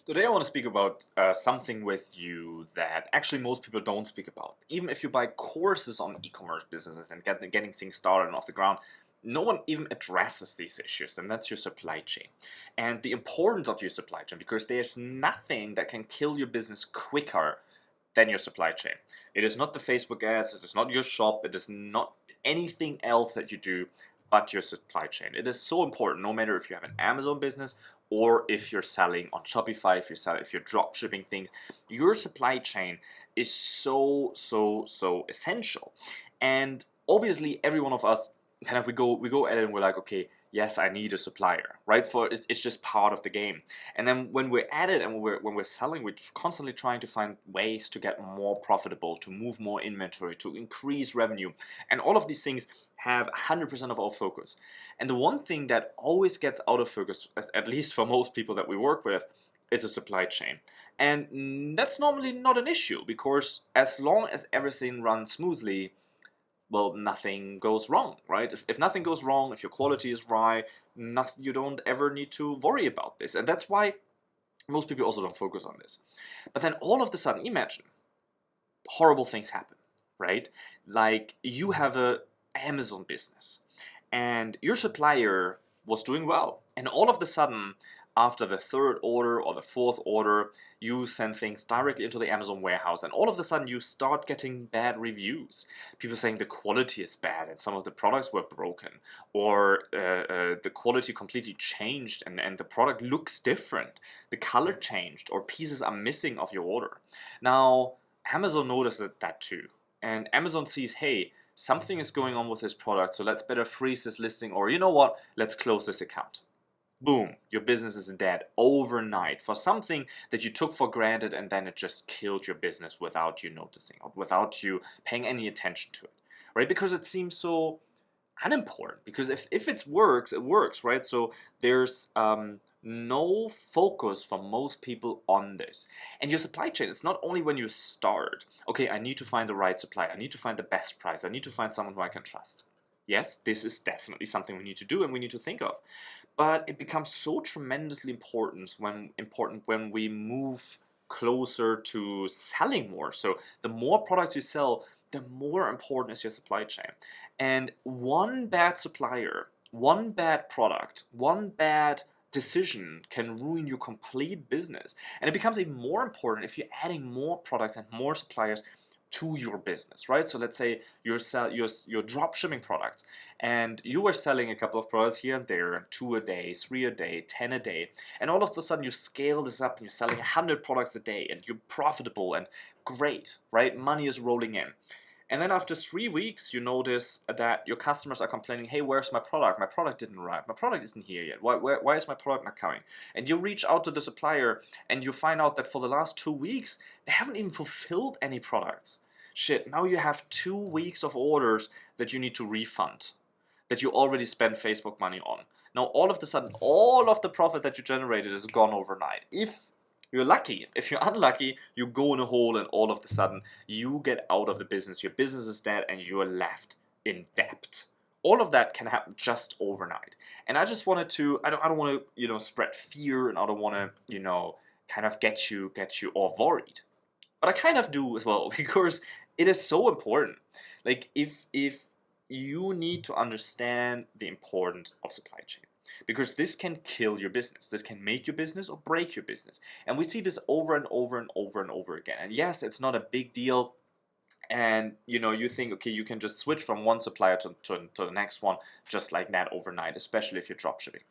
Today I want to speak about something with you that actually most people don't speak about. Even if you buy courses on e-commerce businesses and getting things started and off the ground, no one even addresses these issues, and that's your supply chain. And the importance of your supply chain, because there's nothing that can kill your business quicker than your supply chain. It is not the Facebook ads, it is not your shop, it is not anything else that you do but your supply chain. It is so important, no matter if you have an Amazon business or if you're selling on Shopify, if you're drop shipping things, your supply chain is so essential. And obviously every one of us kind of we go at it and we're like, okay, yes, I need a supplier, right? For it's just part of the game. And then when we're at it and when we're selling, we're constantly trying to find ways to get more profitable, to move more inventory, to increase revenue. And all of these things have 100% of our focus. And the one thing that always gets out of focus, at least for most people that we work with, is the supply chain. And that's normally not an issue because as long as everything runs smoothly, well, nothing goes wrong, right? If nothing goes wrong, if your quality is right, nothing, you don't ever need to worry about this. And that's why most people also don't focus on this. But then all of a sudden, imagine horrible things happen, right? Like you have a Amazon business and your supplier was doing well, and all of a sudden after the third order or the fourth order, you send things directly into the Amazon warehouse, and all of a sudden you start getting bad reviews. People saying the quality is bad and some of the products were broken, or the quality completely changed and the product looks different. The color changed, or pieces are missing of your order. Now, Amazon noticed that too. And Amazon sees, hey, something is going on with this product, so let's better freeze this listing, or you know what, let's close this account. Boom, your business is dead overnight for something that you took for granted, and then it just killed your business without you noticing or without you paying any attention to it, right? Because it seems so unimportant, because if it works, right? So there's no focus for most people on this. And your supply chain, it's not only when you start, okay, I need to find the right supplier, I need to find the best price, I need to find someone who I can trust. Yes, this is definitely something we need to do and we need to think of. But it becomes so tremendously important when we move closer to selling more. So the more products you sell, the more important is your supply chain. And one bad supplier, one bad product, one bad decision can ruin your complete business. And it becomes even more important if you're adding more products and more suppliers to your business, right? So let's say you're drop shipping products and you were selling a couple of products here and there, 2 a day, 3 a day, 10 a day, and all of a sudden you scale this up and you're selling 100 products a day and you're profitable and great, right? Money is rolling in. And then after 3 weeks, you notice that your customers are complaining, hey, where's my product? My product didn't arrive. My product isn't here yet. Why is my product not coming? And you reach out to the supplier and you find out that for the last 2 weeks, they haven't even fulfilled any products. Shit, now you have 2 weeks of orders that you need to refund, that you already spent Facebook money on. Now all of a sudden, all of the profit that you generated is gone overnight. If you're lucky. If you're unlucky, you go in a hole and all of a sudden you get out of the business. Your business is dead and you're left in debt. All of that can happen just overnight. And I just wanted to, I don't want to, spread fear, and I don't want to, kind of get you all worried. But I kind of do as well because it is so important. Like if you need to understand the importance of supply chain, because this can kill your business. This can make your business or break your business. And we see this over and over and over and over again. And yes, it's not a big deal. And you think, okay, you can just switch from one supplier to the next one just like that overnight, especially if you're drop shipping.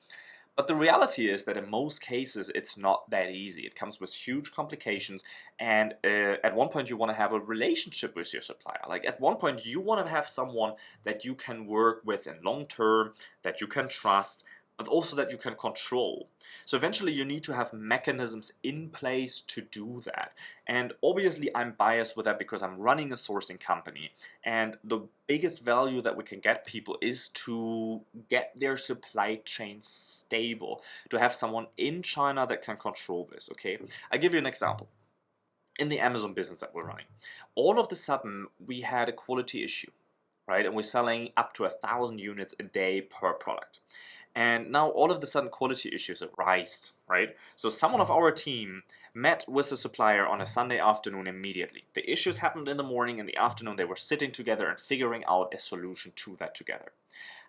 But the reality is that in most cases, it's not that easy. It comes with huge complications. And at one point, you want to have a relationship with your supplier. Like at one point, you want to have someone that you can work with in long term, that you can trust, but also that you can control. So eventually you need to have mechanisms in place to do that. And obviously I'm biased with that because I'm running a sourcing company, and the biggest value that we can get people is to get their supply chain stable, to have someone in China that can control this, okay? I'll give you an example. In the Amazon business that we're running, all of a sudden we had a quality issue, right? And we're selling up to 1,000 units a day per product. And now all of a sudden quality issues arise, right? So someone of our team met with the supplier on a Sunday afternoon immediately. The issues happened in the morning. In the afternoon, they were sitting together and figuring out a solution to that together.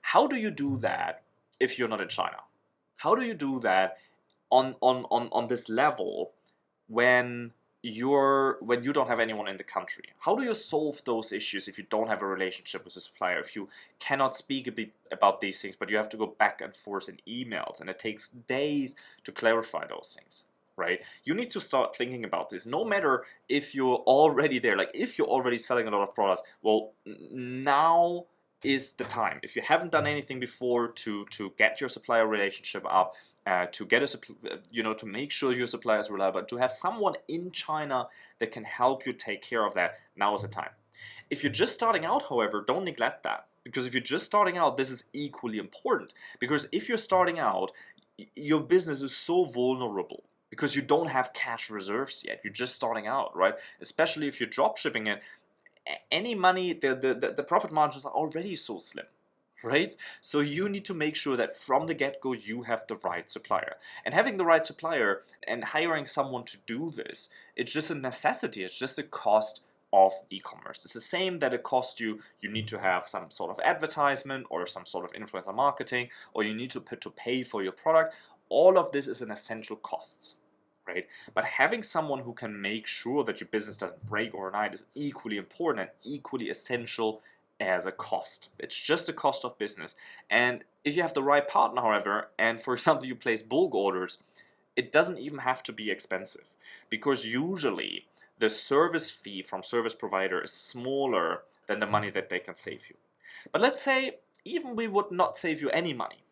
How do you do that if you're not in China? How do you do that on this level when you don't have anyone in the country? How do you solve those issues if you don't have a relationship with the supplier, if you cannot speak a bit about these things, but you have to go back and forth in emails and it takes days to clarify those things, right? You need to start thinking about this. No matter if you're already there, like if you're already selling a lot of products, well, now is the time. If you haven't done anything before to get your supplier relationship up, to get to make sure your supplier is reliable, and to have someone in China that can help you take care of that, now is the time. If you're just starting out, however, don't neglect that, because if you're just starting out, this is equally important. Because if you're starting out, your business is so vulnerable because you don't have cash reserves yet. You're just starting out, right? Especially if you're drop shipping it. Any money, the profit margins are already so slim, right? So you need to make sure that from the get-go you have the right supplier. And having the right supplier and hiring someone to do this, it's just a necessity. It's just a cost of e-commerce. It's the same that it costs you. You need to have some sort of advertisement or some sort of influencer marketing, or you need to pay for your product. All of this is an essential costs. Right? But having someone who can make sure that your business doesn't break overnight is equally important and equally essential as a cost. It's just a cost of business. And if you have the right partner, however, and for example you place bulk orders, it doesn't even have to be expensive, because usually the service fee from service provider is smaller than the money that they can save you. But let's say even we would not save you any money.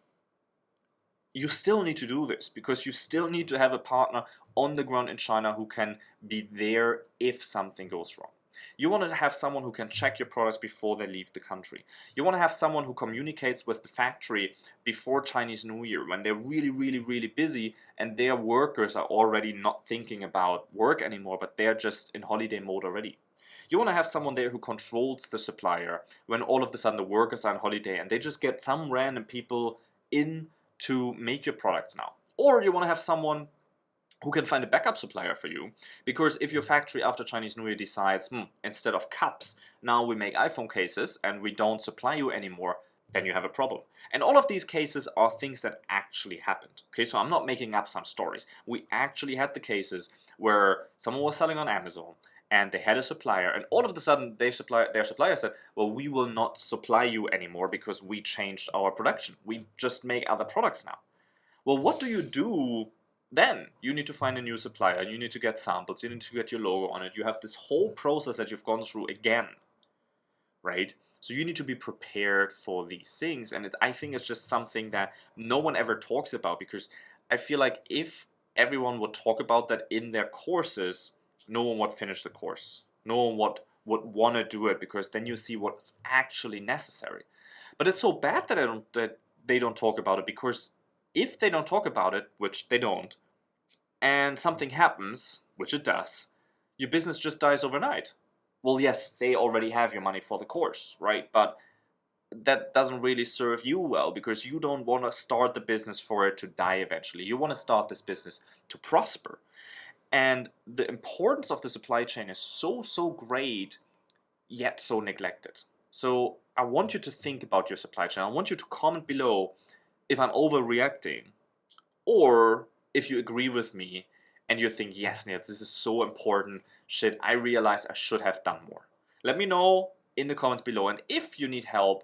You still need to do this, because you still need to have a partner on the ground in China who can be there if something goes wrong. You want to have someone who can check your products before they leave the country. You want to have someone who communicates with the factory before Chinese New Year, when they're really, really, really busy and their workers are already not thinking about work anymore, but they're just in holiday mode already. You want to have someone there who controls the supplier when all of a sudden the workers are on holiday and they just get some random people in to make your products now. Or you want to have someone who can find a backup supplier for you, because if your factory after Chinese New Year decides, instead of cups, now we make iPhone cases and we don't supply you anymore, then you have a problem. And all of these cases are things that actually happened. Okay, so I'm not making up some stories. We actually had the cases where someone was selling on Amazon and they had a supplier, and all of a sudden their supplier said, well, we will not supply you anymore because we changed our production. We just make other products now. Well, what do you do then? You need to find a new supplier, you need to get samples, you need to get your logo on it. You have this whole process that you've gone through again, right? So you need to be prepared for these things, and I think it's just something that no one ever talks about, because I feel like if everyone would talk about that in their courses, no one would finish the course. No one would want to do it, because then you see what's actually necessary. But it's so bad that they don't talk about it, because if they don't talk about it, which they don't, and something happens, which it does, your business just dies overnight. Well, yes, they already have your money for the course, right? But that doesn't really serve you well, because you don't want to start the business for it to die eventually. You want to start this business to prosper. And the importance of the supply chain is so, so great, yet so neglected. So I want you to think about your supply chain. I want you to comment below if I'm overreacting, or if you agree with me and you think, yes, Nils, this is so important. Shit, I realize I should have done more. Let me know in the comments below. And if you need help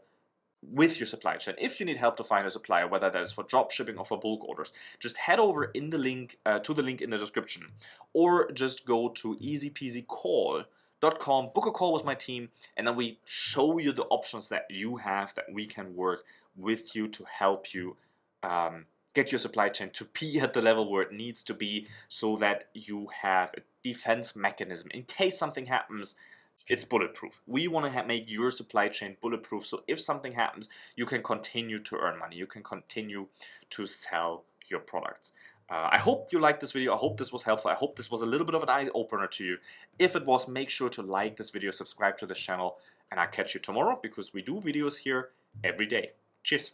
with your supply chain, if you need help to find a supplier, whether that is for drop shipping or for bulk orders, just head over in the link to the link in the description, or just go to easypeasycall.com, book a call with my team, and then we show you the options that you have, that we can work with you to help you get your supply chain to be at the level where it needs to be, so that you have a defense mechanism in case something happens. It's bulletproof. We want to make your supply chain bulletproof, so if something happens, you can continue to earn money. You can continue to sell your products. I hope you liked this video. I hope this was helpful. I hope this was a little bit of an eye-opener to you. If it was, make sure to like this video, subscribe to the channel, and I'll catch you tomorrow, because we do videos here every day. Cheers.